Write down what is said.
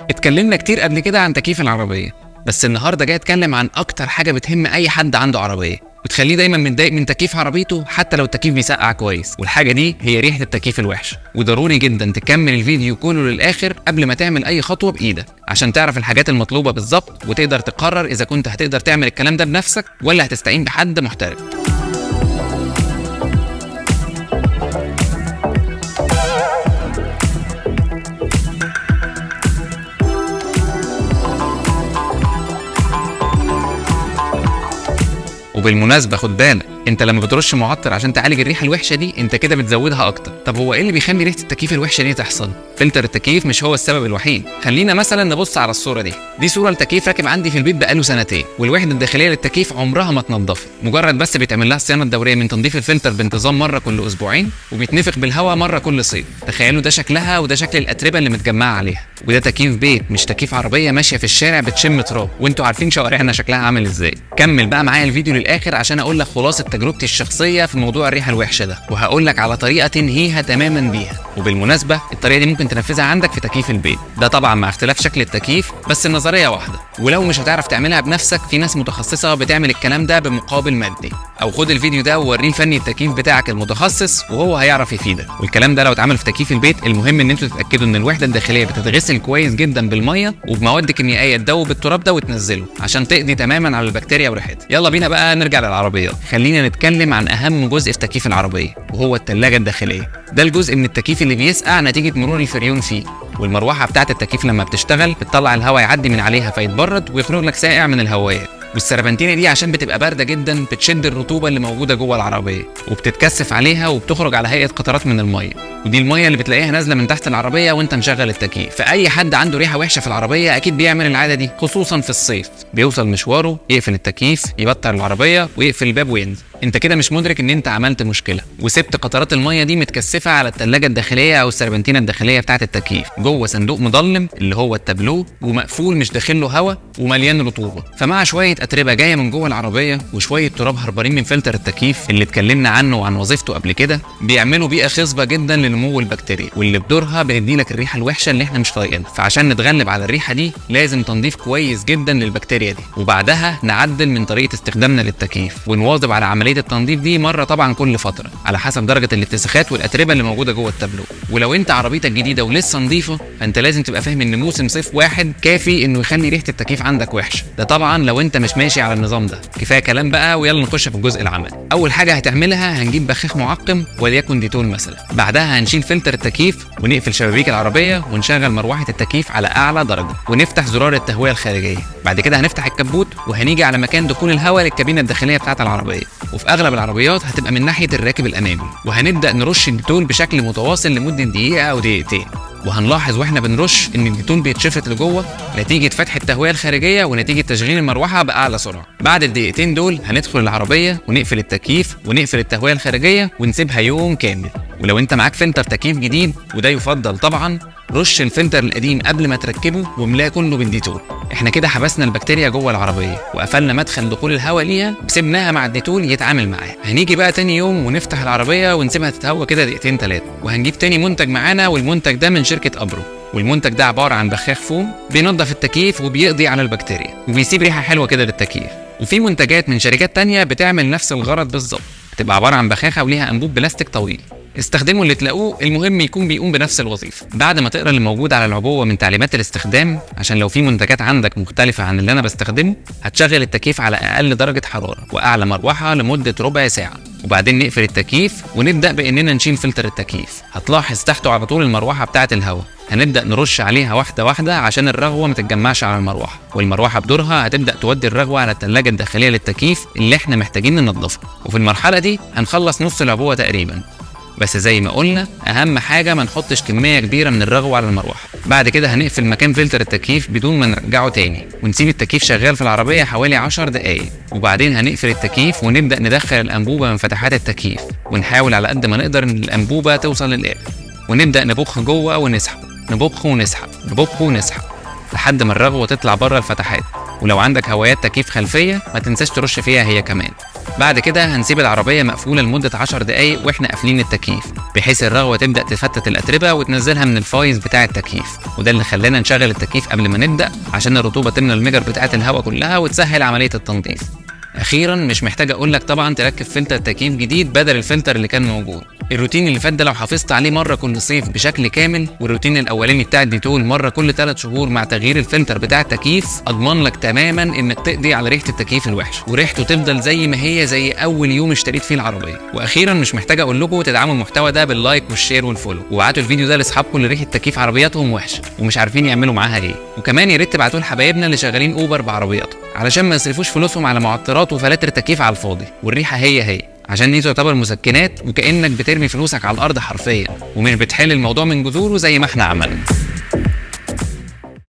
اتكلمنا كتير قبل كده عن تكييف العربية، بس النهارده جاي اتكلم عن اكتر حاجة بتهم اي حد عنده عربية وتخليه دايما متضايق من تكييف عربيته حتى لو التكييف بيسقع كويس، والحاجة دي هي ريحة التكييف الوحشة. وضروري جدا تكمل الفيديو كله للآخر قبل ما تعمل اي خطوة بايدك عشان تعرف الحاجات المطلوبة بالظبط وتقدر تقرر اذا كنت هتقدر تعمل الكلام ده بنفسك ولا هتستعين بحد محترف. وبالمناسبة خد بالك، انت لما بترش معطر عشان تعالج الريحة الوحشة دي انت كده بتزودها اكتر. طب هو ايه اللي بيخلي ريحة التكييف الوحشة دي تحصل؟ فلتر التكييف مش هو السبب الوحيد. خلينا مثلا نبص على الصورة دي صورة لتكييف راكب عندي في البيت بقاله سنتين، والوحدة الداخلية للتكييف عمرها ما اتنضفت، مجرد بس بيتعمل لها الصيانة الدورية من تنظيف الفلتر بانتظام مرة كل اسبوعين، وبيتنفخ بالهواء مرة كل صيف. تخيلوا ده شكلها وده شكل الاتربة اللي متجمعة عليها، وده تكييف بيت مش تكييف عربية ماشية في الشارع بتشم تراب، وانتوا عارفين شوارعنا شكلها عامل ازاي. كمل بقى معايا الفيديو للاخر عشان اقول لك خلاصة تجربتي الشخصية في موضوع الريحة الوحشة ده، وهقول لك على طريقة تنهيها تماما بيها. وبالمناسبة الطريقة دي ممكن تنفذها عندك في تكييف البيت، ده طبعا مع اختلاف شكل التكييف، بس النظرية واحدة. ولو مش هتعرف تعملها بنفسك في ناس متخصصة بتعمل الكلام ده بمقابل مادي، او خد الفيديو ده ووريه فني التكييف بتاعك المتخصص وهو هيعرف يفيدك. والكلام ده لو اتعمل في تكييف البيت المهم ان انتوا تتأكدوا ان الوحدة الداخلية بتتغسل كويس جدا بالمية وبمواد كيميائية تدوب التراب ده وتنزله عشان تقضي تماما على البكتيريا وريحتها. يلا بينا بقى نرجع للعربيات. خلينا نتكلم عن اهم جزء في تكييف العربية وهو الثلاجة الداخلية. ده الجزء من التكييف اللي بيسقع نتيجة مرور الفريون فيه، والمروحة بتاعة التكييف لما بتشتغل بتطلع الهواء يعدي من عليها فيتبرد ويخرج لك سائع من الهوايات. والسربنتينه دي عشان بتبقى بارده جدا بتشد الرطوبه اللي موجوده جوه العربيه وبتتكثف عليها وبتخرج على هيئه قطرات من الميه، ودي الميه اللي بتلاقيها نازله من تحت العربيه وانت مشغل التكييف. فاي حد عنده ريحه وحشه في العربيه اكيد بيعمل العاده دي، خصوصا في الصيف. بيوصل مشواره يقفل التكييف يبطل العربيه ويقفل الباب وينزل. انت كده مش مدرك ان انت عملت مشكله وسبت قطرات الميه دي متكثفه على الثلاجه الداخليه او السربنتينه الداخليه بتاعه التكييف جوه صندوق مظلم اللي هو التابلو، ومقفول مش داخل له هواء ومليان رطوبه. فمع شويه اتربه جايه من جوه العربيه وشويه تراب هربانين من فلتر التكييف اللي اتكلمنا عنه وعن وظيفته قبل كده، بيعملوا بيئه خصبه جدا لنمو البكتيريا، واللي بدورها بتدي لك الريحه الوحشه اللي احنا مش طايقينها. فعشان نتغلب على الريحه دي لازم تنظيف كويس جدا للبكتيريا دي، وبعدها نعدل من طريقه استخدامنا للتكييف ونواظب على عمليه التنظيف دي مره طبعا كل فتره على حسب درجه الاتساخات والاتربه اللي موجوده جوه التابلو. ولو انت عربيتك جديده ولسه نظيفه فانت لازم تبقى فاهم ان موسم صيف واحد كافي انه يخلي ريحه التكييف عندك وحشه. ده طبعا لو انت مش ماشي على النظام ده. كفايه كلام بقى ويلا نخش في الجزء العملي. اول حاجه هتعملها هنجيب بخاخ معقم وليكن ديتول مثلا، بعدها هنشيل فلتر التكييف ونقفل شبابيك العربيه ونشغل مروحه التكييف على اعلى درجه ونفتح زرار التهويه الخارجيه. بعد كده هنفتح الكبوت وهنيجي على مكان دخول الهواء للكابينه الداخليه بتاعه العربيه، وفي اغلب العربيات هتبقى من ناحيه الراكب الامامي، وهنبدا نرش الديتول بشكل متواصل لمده دقيقه او دقيقتين. وهنلاحظ واحنا بنرش ان الديتول بيتشفط لجوه نتيجه فتح التهويه الخارجيه ونتيجه تشغيل المروحه باعلى سرعه. بعد الدقيقتين دول هندخل العربيه ونقفل التكييف ونقفل التهويه الخارجيه ونسيبها يوم كامل. ولو انت معاك فلتر تكييف جديد وده يفضل طبعا، رش الفلتر القديم قبل ما تركبه واملاه كله بالديتول. احنا كده حبسنا البكتيريا جوه العربيه وقفلنا مدخل دخول الهواء ليها وسيبناها مع الديتول يتعامل معاها. هنيجي بقى تاني يوم ونفتح العربيه ونسيبها تتهوى كده دقيقتين 3، وهنجيب تاني منتج معانا، والمنتج ده من شركه ابرو. والمنتج ده عباره عن بخاخ فوم بينظف التكييف وبيقضي على البكتيريا وبيسيب ريحه حلوه كده للتكييف. وفي منتجات من شركات تانية بتعمل نفس الغرض بالظبط، بتبقى عباره عن بخاخه وليها انبوب بلاستيك طويل. استخدموا اللي تلاقوه، المهم يكون بيقوم بنفس الوظيفه. بعد ما تقرا اللي موجود على العبوه من تعليمات الاستخدام، عشان لو في منتجات عندك مختلفه عن اللي انا بستخدمه، هتشغل التكييف على اقل درجه حراره واعلى مروحه لمده ربع ساعه، وبعدين نقفل التكييف ونبدا باننا نشيل فلتر التكييف. هتلاحظ تحته على طول المروحه بتاعه الهواء، هنبدا نرش عليها واحده واحده عشان الرغوه ما تتجمعش على المروحه، والمروحه بدورها هتبدا تودي الرغوه على الثلاجه الداخليه للتكييف اللي احنا محتاجين ننظفها. وفي المرحله دي هنخلص نص العبوه تقريبا، بس زي ما قلنا اهم حاجه ما نحطش كميه كبيره من الرغوه على المروحه. بعد كده هنقفل مكان فلتر التكييف بدون ما نرجعه تاني ونسيب التكييف شغال في العربيه حوالي 10 دقايق، وبعدين هنقفل التكييف ونبدا ندخل الانبوبه من فتحات التكييف ونحاول على قد ما نقدر ان الانبوبه توصل للاخر، ونبدا نبخ جوه ونسحب، نبخ ونسحب، نبخ ونسحب لحد ما الرغوه تطلع بره الفتحات. ولو عندك هوايات تكييف خلفيه ما تنساش ترش فيها هي كمان. بعد كده هنسيب العربيه مقفوله لمده 10 دقايق واحنا قافلين التكييف، بحيث الرغوه تبدا تفتت الاتربه وتنزلها من الفايز بتاع التكييف، وده اللي خلانا نشغل التكييف قبل ما نبدا عشان الرطوبه تملى المجر بتاعه الهواء كلها وتسهل عمليه التنظيف. اخيرا مش محتاج اقول لك طبعا تركب فلتر تكييف جديد بدل الفلتر اللي كان موجود. الروتين اللي فات ده لو حافظت عليه مره كل صيف بشكل كامل، والروتين الاولاني بتاع الديتول مره كل 3 شهور مع تغيير الفلتر بتاع التكييف، اضمن لك تماما انك تقضي على ريحه التكييف الوحش، وريحته تفضل زي ما هي زي اول يوم اشتريت فيه العربيه. واخيرا مش محتاج اقول لكم تدعموا المحتوى ده باللايك والشير والفولو، وابعتوا الفيديو ده لاصحابكم اللي ريحه تكييف عربياتهم وحشه ومش عارفين يعملوا معاها ايه. وكمان يا ريت تبعتوه لحبايبنا اللي شغالين اوبر بعربياتهم علشان ما يصرفوش فلوسهم على معطرات وفلاتر تكييف على الفاضي، والريحه هي عشان دي تعتبر مسكنات وكأنك بترمي فلوسك على الأرض حرفيا، ومش بتحل الموضوع من جذوره زي ما احنا عملنا.